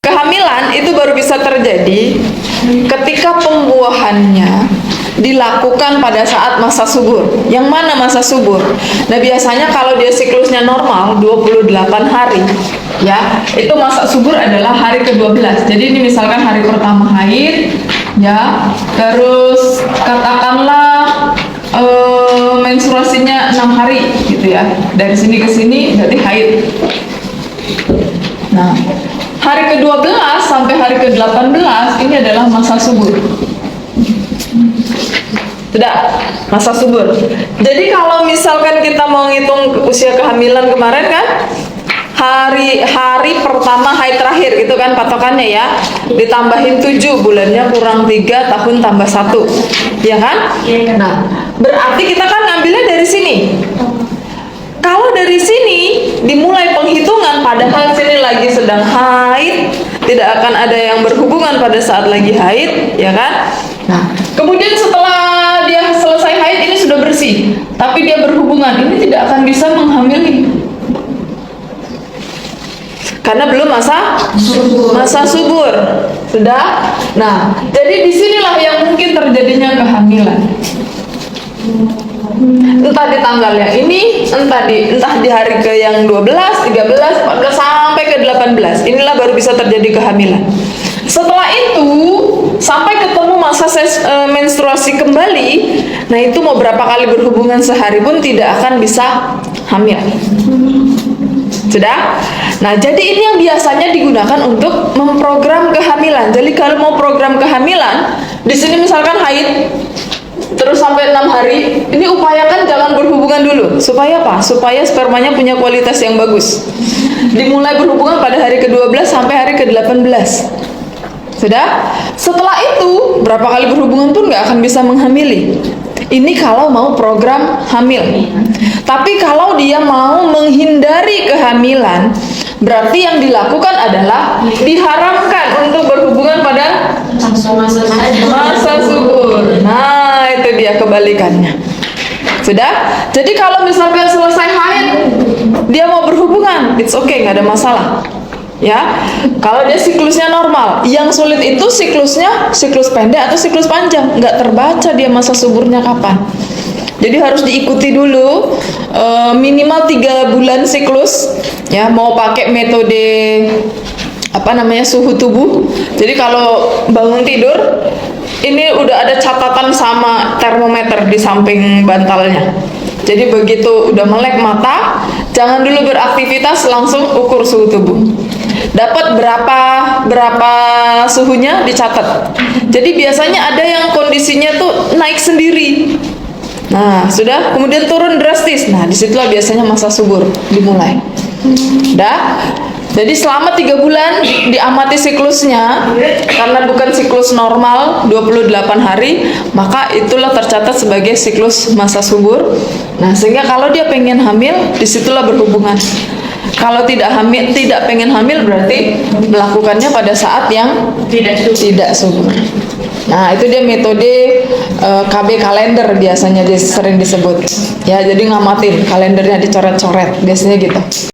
Kehamilan itu baru bisa terjadi ketika pembuahannya dilakukan pada saat masa subur. Yang mana masa subur? Nah, biasanya kalau dia siklusnya normal 28 hari, ya, itu masa subur adalah hari ke-12. Jadi ini misalkan hari pertama haid, ya, terus katakanlah menstruasinya 6 hari gitu ya. Dari sini ke sini berarti haid. Nah, hari ke-12 sampai hari ke-18 ini adalah masa subur. Sudah, masa subur. Jadi kalau misalkan kita mau ngitung usia kehamilan kemarin kan, hari pertama haid terakhir gitu kan patokannya ya, ditambahin 7, bulannya kurang 3, tahun tambah 1, ya kan? Nah, berarti kita kan ngambilnya dari sini. Kalau dari sini dimulai penghitungan, padahal sini lagi sedang haid, tidak akan ada yang berhubungan pada saat lagi haid, ya kan? Nah, kemudian setelah dia selesai haid ini sudah bersih, tapi dia berhubungan, ini tidak akan bisa menghamili. Karena belum masa subur. Sudah? Nah, jadi disinilah yang mungkin terjadinya kehamilan. Entah di tanggal yang ini, entah di hari ke yang 12, 13, 14 sampai ke 18. Inilah baru bisa terjadi kehamilan. Setelah itu sampai ketemu masa menstruasi kembali, nah itu mau berapa kali berhubungan sehari pun tidak akan bisa hamil. Sudah? Nah, jadi ini yang biasanya digunakan untuk memprogram kehamilan. Jadi kalau mau program kehamilan, di sini misalkan haid terus sampai 6 hari, ini upayakan jangan berhubungan dulu. Supaya apa? Supaya spermanya punya kualitas yang bagus. Dimulai berhubungan pada hari ke-12 sampai hari ke-18. Sudah? Setelah itu, berapa kali berhubungan pun nggak akan bisa menghamili. Ini kalau mau program hamil. Tapi kalau dia mau menghindari kehamilan, berarti yang dilakukan adalah diharamkan untuk berhubungan pada masa subur. Nah, itu dia kebalikannya. Sudah? Jadi kalau misalkan selesai haid, dia mau berhubungan, it's okay, nggak ada masalah. Ya, kalau dia siklusnya normal, yang sulit itu siklusnya siklus pendek atau siklus panjang, nggak terbaca dia masa suburnya kapan. Jadi harus diikuti dulu minimal 3 bulan siklus. Ya, mau pakai metode suhu tubuh. Jadi kalau bangun tidur, ini udah ada catatan sama termometer di samping bantalnya. Jadi begitu udah melek mata, jangan dulu beraktivitas, langsung ukur suhu tubuh. Dapat berapa suhunya dicatat. Jadi biasanya ada yang kondisinya tuh naik sendiri. Nah, sudah, kemudian turun drastis. Nah, disitulah biasanya masa subur dimulai. Dah. Jadi selama 3 bulan diamati siklusnya, karena bukan siklus normal 28 hari, maka itulah tercatat sebagai siklus masa subur. Nah, sehingga kalau dia pengen hamil, disitulah berhubungan. Kalau tidak pengen hamil, berarti melakukannya pada saat yang tidak subur. Nah, itu dia metode KB kalender biasanya sering disebut. Ya, jadi ngamatin kalendernya dicoret-coret, biasanya gitu.